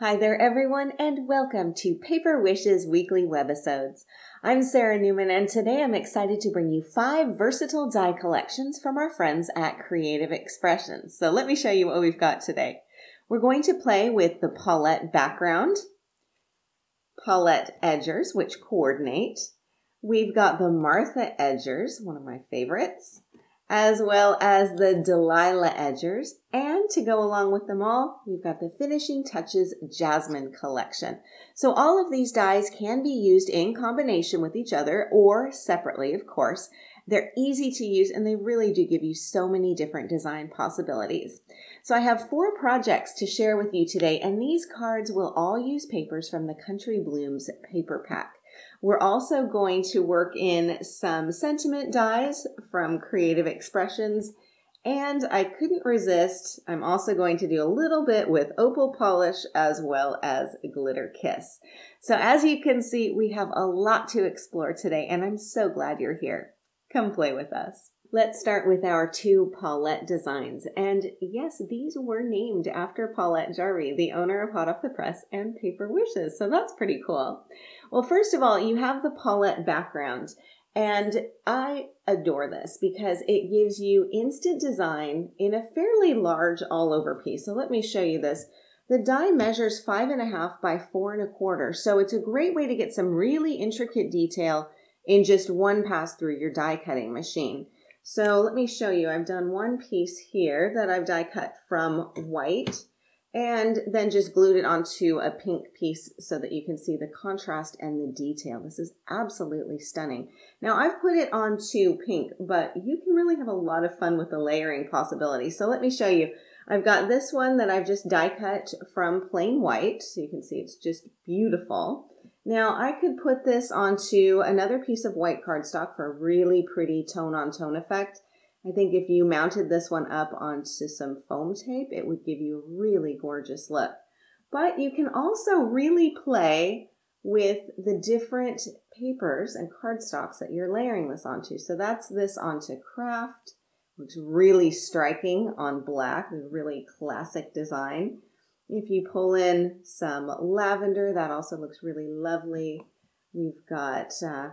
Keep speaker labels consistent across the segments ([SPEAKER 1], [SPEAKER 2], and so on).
[SPEAKER 1] Hi there everyone and welcome to Paper Wishes Weekly Webisodes. I'm Sarah Newman and today I'm excited to bring you 5 versatile die collections from our friends at Creative Expressions. So let me show you what we've got today. We're going to play with the Paulette background, Paulette edgers which coordinate. We've got the Martha edgers, one of my favorites, as well as the Delilah edgers, and to go along with them all, we've got the Finishing Touches Jasmine collection. So all of these dies can be used in combination with each other or separately, of course. They're easy to use and they really do give you so many different design possibilities. So I have 4 projects to share with you today, and these cards will all use papers from the Country Blooms paper pack. We're also going to work in some sentiment dies from Creative Expressions, and I couldn't resist, I'm also going to do a little bit with opal polish as well as glitter kiss. So as you can see, we have a lot to explore today, and I'm so glad you're here. Come play with us. Let's start with our 2 Paulette Designs. And yes, these were named after Paulette Jarvie, the owner of Hot Off the Press and Paper Wishes. So that's pretty cool. Well, first of all, you have the Paulette background. And I adore this because it gives you instant design in a fairly large all-over piece. So let me show you this. The die measures 5.5 by 4.25. So it's a great way to get some really intricate detail in just one pass through your die cutting machine. So let me show you. I've done one piece here that I've die cut from white and then just glued it onto a pink piece so that you can see the contrast and the detail. This is absolutely stunning. Now I've put it onto pink, but you can really have a lot of fun with the layering possibilities. So let me show you. I've got this one that I've just die cut from plain white. So you can see it's just beautiful. Now I could put this onto another piece of white cardstock for a really pretty tone-on-tone effect. I think if you mounted this one up onto some foam tape, it would give you a really gorgeous look. But you can also really play with the different papers and cardstocks that you're layering this onto. So that's this onto craft. Looks really striking on black, a really classic design. If you pull in some lavender, that also looks really lovely. We've got,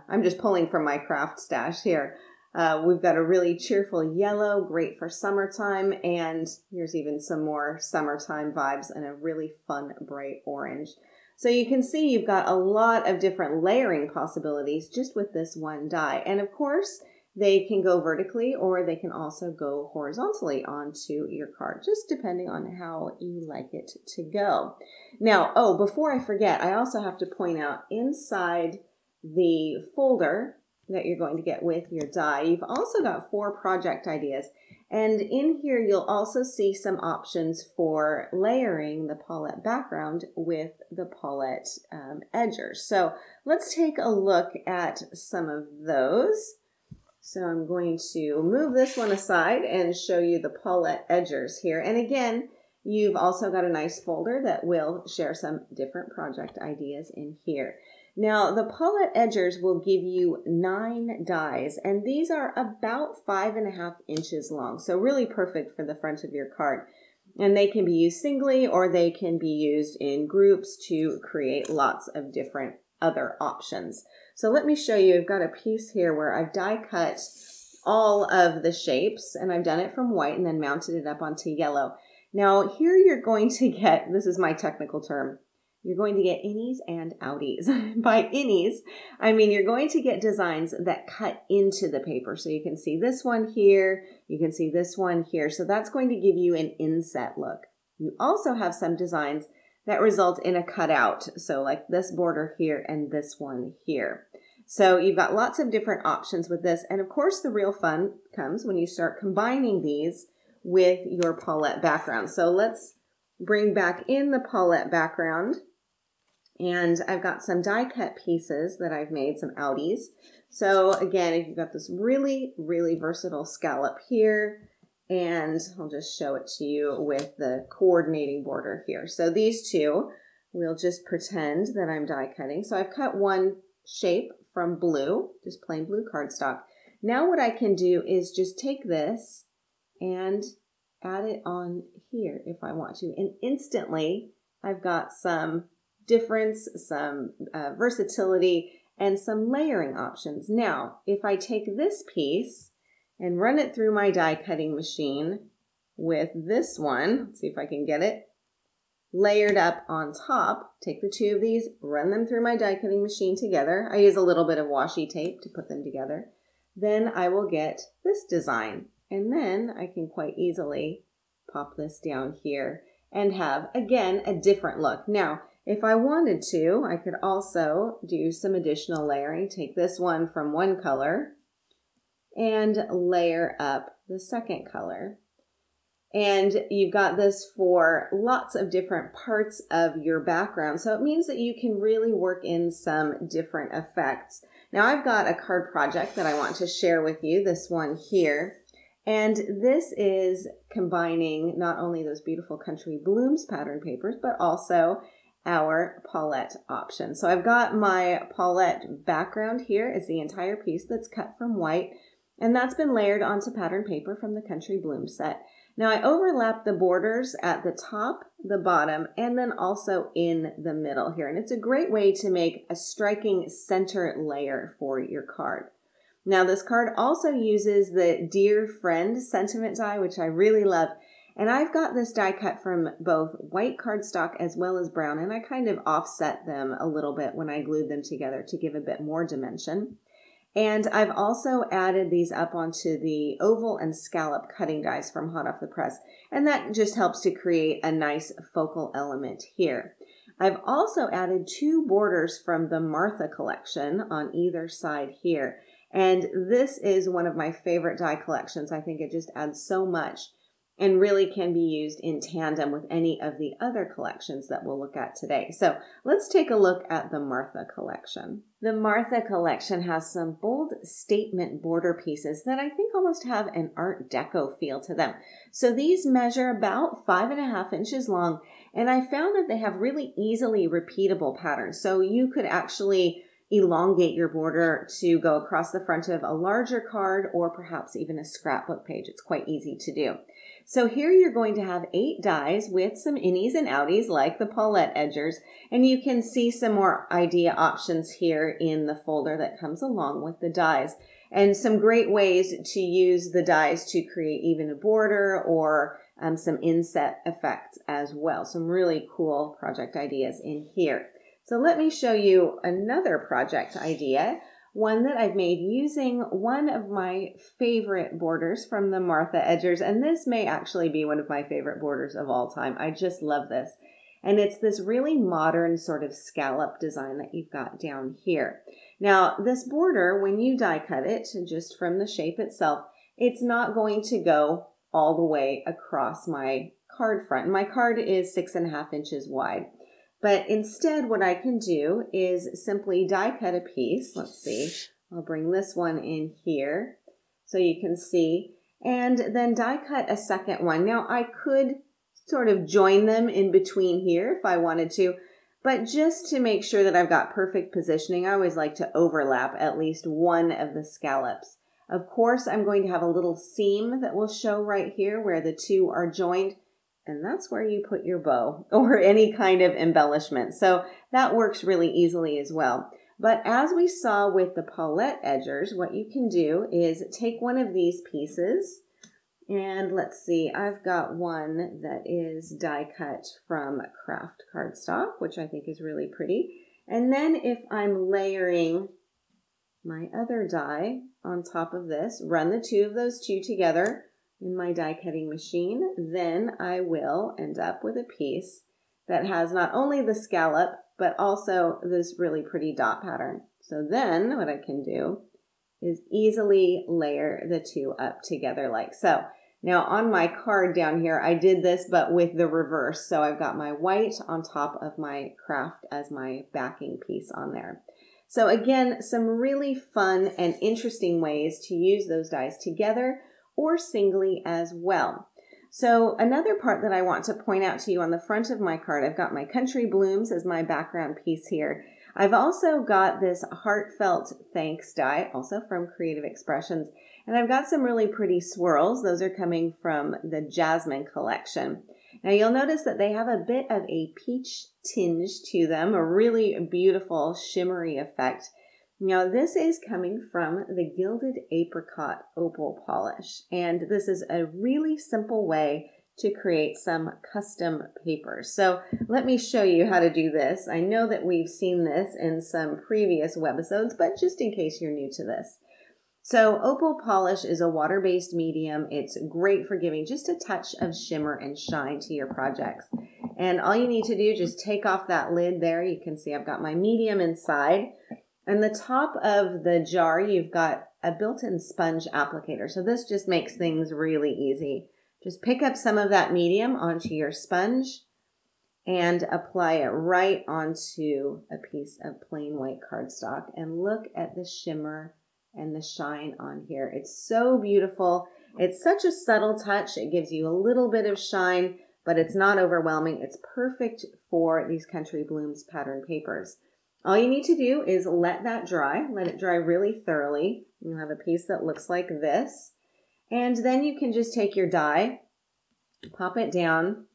[SPEAKER 1] I'm just pulling from my craft stash here. We've got a really cheerful yellow, great for summertime, and here's even some more summertime vibes and a really fun bright orange. So you can see you've got a lot of different layering possibilities just with this one die. And of course, they can go vertically or they can also go horizontally onto your card, just depending on how you like it to go. Now, oh, before I forget, I also have to point out inside the folder that you're going to get with your die, you've also got 4 project ideas. And in here, you'll also see some options for layering the Paulette background with the Paulette edgers. So let's take a look at some of those. So I'm going to move this one aside and show you the Paulette edgers here. And again, you've also got a nice folder that will share some different project ideas in here. Now, the Paulette edgers will give you 9 dies, and these are about 5.5 inches long. So really perfect for the front of your card. And they can be used singly or they can be used in groups to create lots of different other options. So let me show you, I've got a piece here where I've die cut all of the shapes and I've done it from white and then mounted it up onto yellow. Now here you're going to get, this is my technical term, you're going to get innies and outies. By innies, I mean you're going to get designs that cut into the paper. So you can see this one here, you can see this one here. So that's going to give you an inset look. You also have some designs that result in a cutout. So like this border here and this one here. So you've got lots of different options with this. And of course, the real fun comes when you start combining these with your Paulette background. So let's bring back in the Paulette background. And I've got some die cut pieces that I've made, some outies. So again, if you've got this really, really versatile scallop here, and I'll just show it to you with the coordinating border here. So these 2, we'll just pretend that I'm die cutting. So I've cut one shape from blue, just plain blue cardstock. Now what I can do is just take this and add it on here if I want to. And instantly I've got some difference, some versatility, and some layering options. Now, if I take this piece and run it through my die cutting machine with this one, let's see if I can get it, layered up on top, take the two of these, run them through my die cutting machine together. I use a little bit of washi tape to put them together. Then I will get this design. And then I can quite easily pop this down here and have, again, a different look. Now, if I wanted to, I could also do some additional layering. Take this one from one color and layer up the second color. And you've got this for lots of different parts of your background. So it means that you can really work in some different effects. Now I've got a card project that I want to share with you, this one here. And this is combining not only those beautiful Country Blooms pattern papers, but also our Paulette option. So I've got my Paulette background here is the entire piece that's cut from white, and that's been layered onto pattern paper from the Country Bloom set. Now I overlap the borders at the top, the bottom, and then also in the middle here. And it's a great way to make a striking center layer for your card. Now this card also uses the Dear Friend sentiment die, which I really love. And I've got this die cut from both white cardstock as well as brown, and I kind of offset them a little bit when I glued them together to give a bit more dimension. And I've also added these up onto the oval and scallop cutting dies from hot off the press. And that just helps to create a nice focal element here. I've also added two borders from the Martha collection on either side here. And this is one of my favorite die collections. I think it just adds so much and really can be used in tandem with any of the other collections that we'll look at today. So let's take a look at the Martha collection. The Martha collection has some bold statement border pieces that I think almost have an Art Deco feel to them. So these measure about 5.5 inches long, and I found that they have really easily repeatable patterns. So you could actually elongate your border to go across the front of a larger card or perhaps even a scrapbook page. It's quite easy to do. So here you're going to have 8 dies with some innies and outies like the Paulette edgers, and you can see some more idea options here in the folder that comes along with the dies, and some great ways to use the dies to create even a border or some inset effects as well. Some really cool project ideas in here. So let me show you another project idea, one that I've made using one of my favorite borders from the Martha edgers, and this may actually be one of my favorite borders of all time. I just love this. And it's this really modern sort of scallop design that you've got down here. Now, this border, when you die cut it, just from the shape itself, it's not going to go all the way across my card front. My card is 6.5 inches wide. But instead, what I can do is simply die cut a piece. Let's see, I'll bring this one in here so you can see, and then die cut a second one. Now, I could sort of join them in between here if I wanted to, but just to make sure that I've got perfect positioning, I always like to overlap at least one of the scallops. Of course, I'm going to have a little seam that will show right here where the two are joined. And that's where you put your bow or any kind of embellishment. So that works really easily as well. But as we saw with the Paulette edgers, what you can do is take one of these pieces, and let's see, I've got one that is die cut from craft cardstock, which I think is really pretty. And then if I'm layering my other die on top of this, run the two of those two together in my die cutting machine, then I will end up with a piece that has not only the scallop, but also this really pretty dot pattern. So then what I can do is easily layer the two up together like so. Now on my card down here, I did this, but with the reverse. So I've got my white on top of my craft as my backing piece on there. So again, some really fun and interesting ways to use those dies together or singly as well. So another part that I want to point out to you on the front of my card, I've got my Country Blooms as my background piece here. I've also got this Heartfelt Thanks die, also from Creative Expressions, and I've got some really pretty swirls. Those are coming from the Jasmine collection. Now you'll notice that they have a bit of a peach tinge to them, a really beautiful shimmery effect. Now this is coming from the Gilded Apricot Opal Polish, and this is a really simple way to create some custom papers. So let me show you how to do this. I know that we've seen this in some previous webisodes, but just in case you're new to this. So opal polish is a water-based medium. It's great for giving just a touch of shimmer and shine to your projects. And all you need to do, just take off that lid there. You can see I've got my medium inside. And the top of the jar, you've got a built-in sponge applicator. So this just makes things really easy. Just pick up some of that medium onto your sponge and apply it right onto a piece of plain white cardstock. And look at the shimmer and the shine on here. It's so beautiful. It's such a subtle touch. It gives you a little bit of shine, but it's not overwhelming. It's perfect for these Country Blooms pattern papers. All you need to do is let that dry. Let it dry really thoroughly. You'll have a piece that looks like this. And then you can just take your die, pop it down,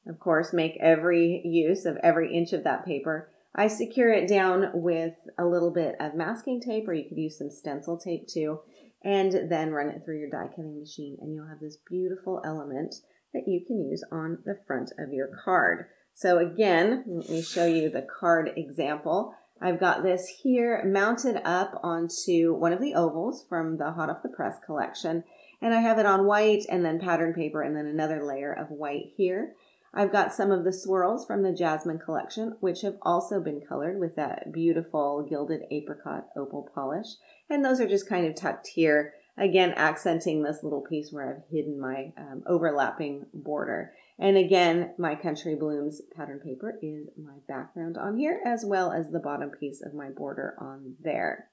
[SPEAKER 1] of course, make every use of every inch of that paper. I secure it down with a little bit of masking tape, or you could use some stencil tape too, and then run it through your die cutting machine, and you'll have this beautiful element that you can use on the front of your card. So again, let me show you the card example. I've got this here mounted up onto one of the ovals from the Hot Off the Press collection. And I have it on white and then pattern paper and then another layer of white here. I've got some of the swirls from the Jasmine collection, which have also been colored with that beautiful Gilded Apricot Opal Polish. And those are just kind of tucked here, again, accenting this little piece where I've hidden my overlapping border. And again, my Country Blooms pattern paper is my background on here, as well as the bottom piece of my border on there.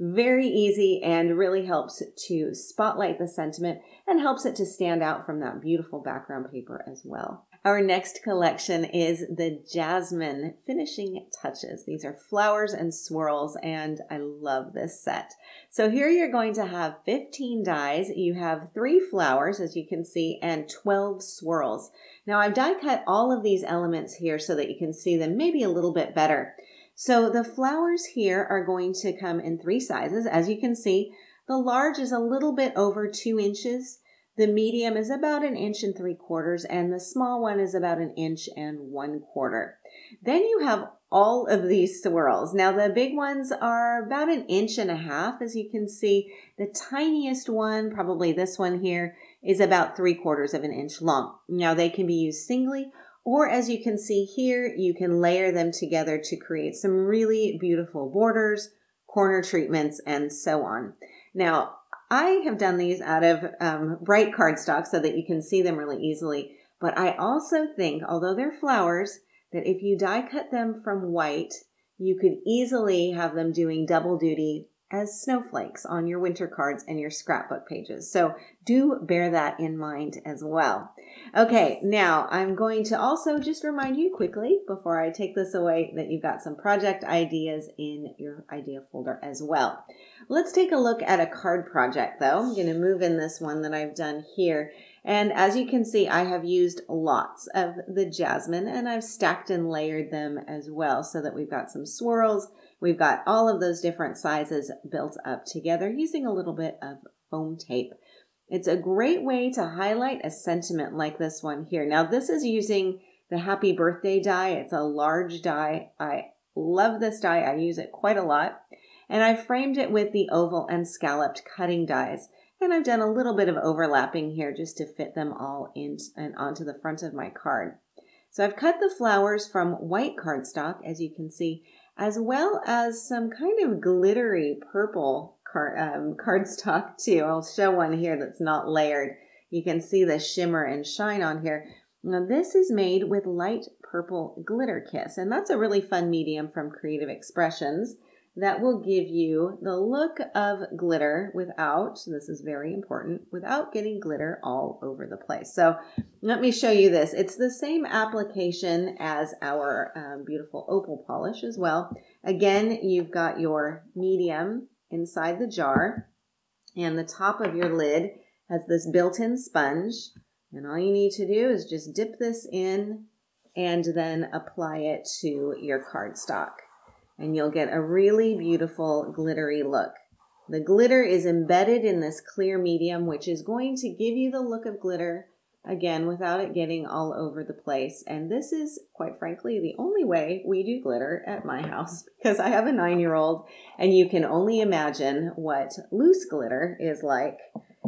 [SPEAKER 1] Very easy and really helps to spotlight the sentiment and helps it to stand out from that beautiful background paper as well. Our next collection is the Jasmine Finishing Touches. These are flowers and swirls, and I love this set. So here you're going to have 15 dies. You have 3 flowers, as you can see, and 12 swirls. Now I've die cut all of these elements here so that you can see them maybe a little bit better. So the flowers here are going to come in 3 sizes. As you can see, the large is a little bit over 2 inches. The medium is about 1 3/4 inches, and the small one is about 1 1/4 inches. Then you have all of these swirls. Now the big ones are about 1.5 inches, as you can see. The tiniest one, probably this one here, is about 3/4 of an inch long. Now they can be used singly, or as you can see here, you can layer them together to create some really beautiful borders, corner treatments, and so on. Now, I have done these out of bright cardstock so that you can see them really easily. But I also think, although they're flowers, that if you die cut them from white, you could easily have them doing double duty as snowflakes on your winter cards and your scrapbook pages. So do bear that in mind as well. Okay, now I'm going to also just remind you quickly before I take this away that you've got some project ideas in your idea folder as well. Let's take a look at a card project though. I'm going to move in this one that I've done here. And as you can see, I have used lots of the Jasmine, and I've stacked and layered them as well so that we've got some swirls. We've got all of those different sizes built up together using a little bit of foam tape. It's a great way to highlight a sentiment like this one here. Now this is using the Happy Birthday die. It's a large die. I love this die. I use it quite a lot. And I framed it with the oval and scalloped cutting dies. And I've done a little bit of overlapping here just to fit them all in and onto the front of my card. So I've cut the flowers from white cardstock, as you can see, as well as some kind of glittery purple cardstock too. I'll show one here that's not layered. You can see the shimmer and shine on here. Now this is made with light purple glitter kiss, and that's a really fun medium from Creative Expressions that will give you the look of glitter without, this is very important, without getting glitter all over the place. So let me show you this. It's the same application as our beautiful opal polish as well. Again, you've got your medium inside the jar, and the top of your lid has this built-in sponge. And all you need to do is just dip this in and then apply it to your cardstock. And you'll get a really beautiful glittery look. The glitter is embedded in this clear medium, which is going to give you the look of glitter, again, without it getting all over the place. And this is, quite frankly, the only way we do glitter at my house, because I have a 9-year-old, and you can only imagine what loose glitter is like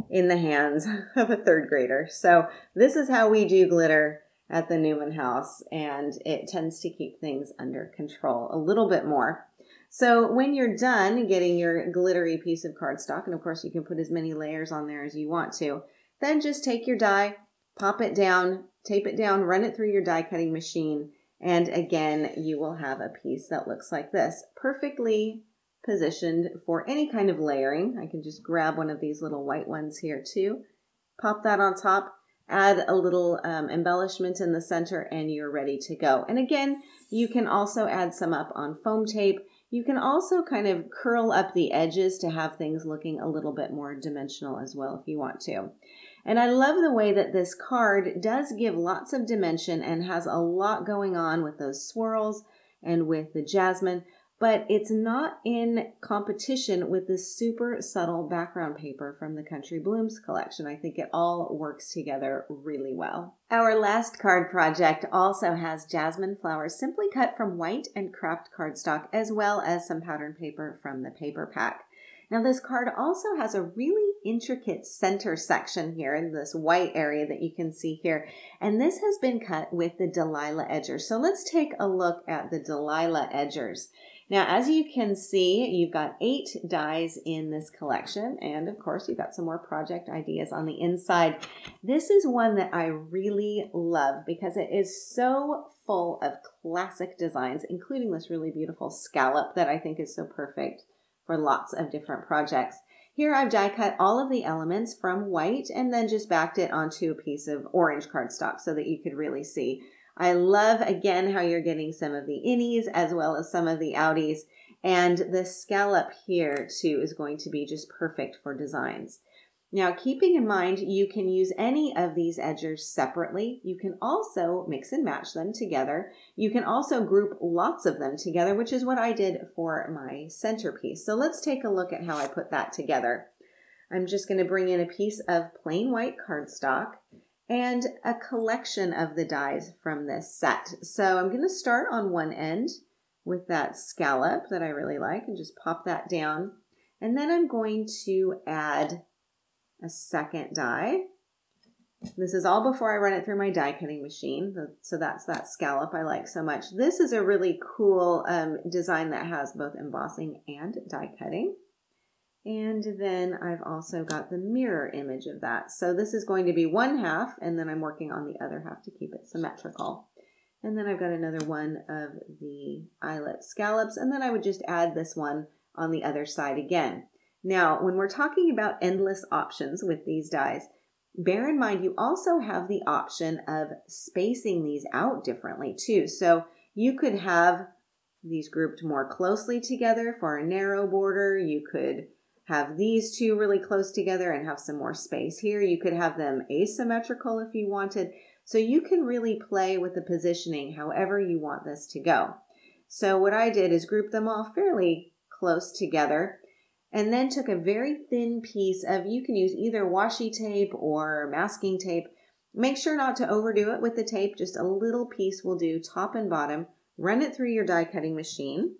[SPEAKER 1] in the hands of a 3rd grader. So this is how we do glitter at the Newman house, and it tends to keep things under control a little bit more. So when you're done getting your glittery piece of cardstock, and of course you can put as many layers on there as you want to, then just take your die, pop it down, tape it down, run it through your die cutting machine, and again, you will have a piece that looks like this, perfectly positioned for any kind of layering. I can just grab one of these little white ones here too, pop that on top, add a little embellishment in the center, and you're ready to go. And again, you can also add some up on foam tape. You can also kind of curl up the edges to have things looking a little bit more dimensional as well if you want to. And I love the way that this card does give lots of dimension and has a lot going on with those swirls and with the jasmine, but it's not in competition with this super subtle background paper from the Country Blooms collection. I think it all works together really well. Our last card project also has jasmine flowers simply cut from white and craft cardstock, as well as some pattern paper from the paper pack. Now this card also has a really intricate center section here in this white area that you can see here. And this has been cut with the Delilah edgers. So let's take a look at the Delilah edgers. Now, as you can see, you've got 8 dies in this collection. And of course, you've got some more project ideas on the inside. This is one that I really love because it is so full of classic designs, including this really beautiful scallop that I think is so perfect for lots of different projects. Here I've die cut all of the elements from white and then just backed it onto a piece of orange cardstock so that you could really see. I love, again, how you're getting some of the innies as well as some of the outies. And the scallop here, too, is going to be just perfect for designs. Now, keeping in mind, you can use any of these edgers separately. You can also mix and match them together. You can also group lots of them together, which is what I did for my centerpiece. So let's take a look at how I put that together. I'm just going to bring in a piece of plain white cardstock and a collection of the dies from this set. So I'm going to start on one end with that scallop that I really like and just pop that down. And then I'm going to add a second die. This is all before I run it through my die cutting machine. So that's that scallop I like so much. This is a really cool design that has both embossing and die cutting. And then I've also got the mirror image of that. So this is going to be one half, and then I'm working on the other half to keep it symmetrical. And then I've got another one of the eyelet scallops, and then I would just add this one on the other side again. Now, when we're talking about endless options with these dies, bear in mind you also have the option of spacing these out differently too. So you could have these grouped more closely together for a narrow border. You could have these two really close together and have some more space here. You could have them asymmetrical if you wanted. So you can really play with the positioning however you want this to go. So what I did is group them all fairly close together and then took a very thin piece of, you can use either washi tape or masking tape. Make sure not to overdo it with the tape. Just a little piece will do, top and bottom. Run it through your die cutting machine.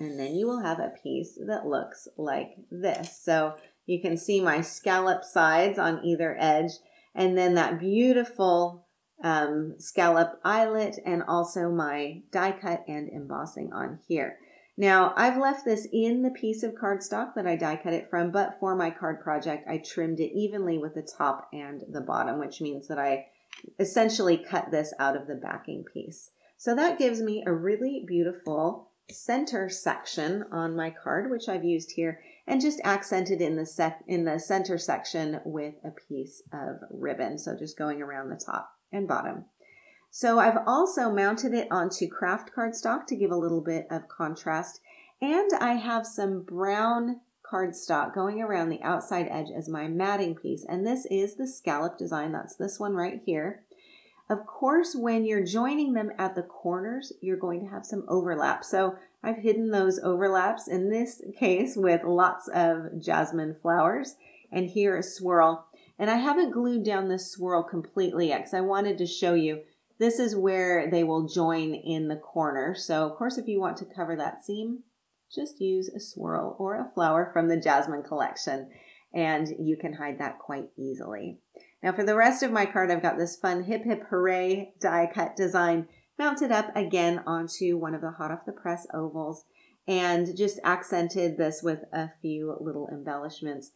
[SPEAKER 1] And then you will have a piece that looks like this. So you can see my scallop sides on either edge, and then that beautiful scallop eyelet, and also my die cut and embossing on here. Now, I've left this in the piece of cardstock that I die cut it from, but for my card project, I trimmed it evenly with the top and the bottom, which means that I essentially cut this out of the backing piece. So that gives me a really beautiful center section on my card, which I've used here, and just accented in the center section with a piece of ribbon. So just going around the top and bottom. So I've also mounted it onto craft cardstock to give a little bit of contrast. And I have some brown cardstock going around the outside edge as my matting piece. And this is the scallop design. That's this one right here. Of course, when you're joining them at the corners, you're going to have some overlap. So I've hidden those overlaps in this case with lots of jasmine flowers, and here a swirl. And I haven't glued down this swirl completely yet because I wanted to show you this is where they will join in the corner. So of course, if you want to cover that seam, just use a swirl or a flower from the Jasmine collection, and you can hide that quite easily. Now for the rest of my card, I've got this fun Hip Hip Hooray die cut design mounted up again onto one of the hot off the press ovals, and just accented this with a few little embellishments.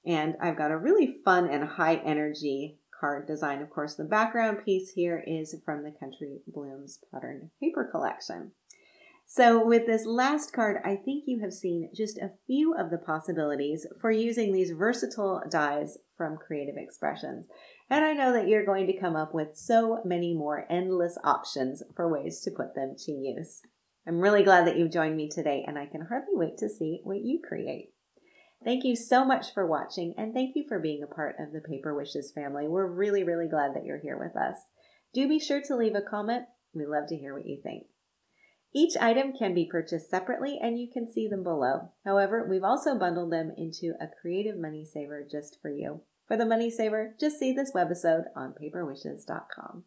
[SPEAKER 1] And I've got a really fun and high energy card design. Of course, the background piece here is from the Country Blooms pattern paper collection. So with this last card, I think you have seen just a few of the possibilities for using these versatile dies from Creative Expressions. And I know that you're going to come up with so many more endless options for ways to put them to use. I'm really glad that you've joined me today, and I can hardly wait to see what you create. Thank you so much for watching, and thank you for being a part of the Paper Wishes family. We're really, really glad that you're here with us. Do be sure to leave a comment. We love to hear what you think. Each item can be purchased separately, and you can see them below. However, we've also bundled them into a creative money saver just for you. For the money saver, just see this webisode on paperwishes.com.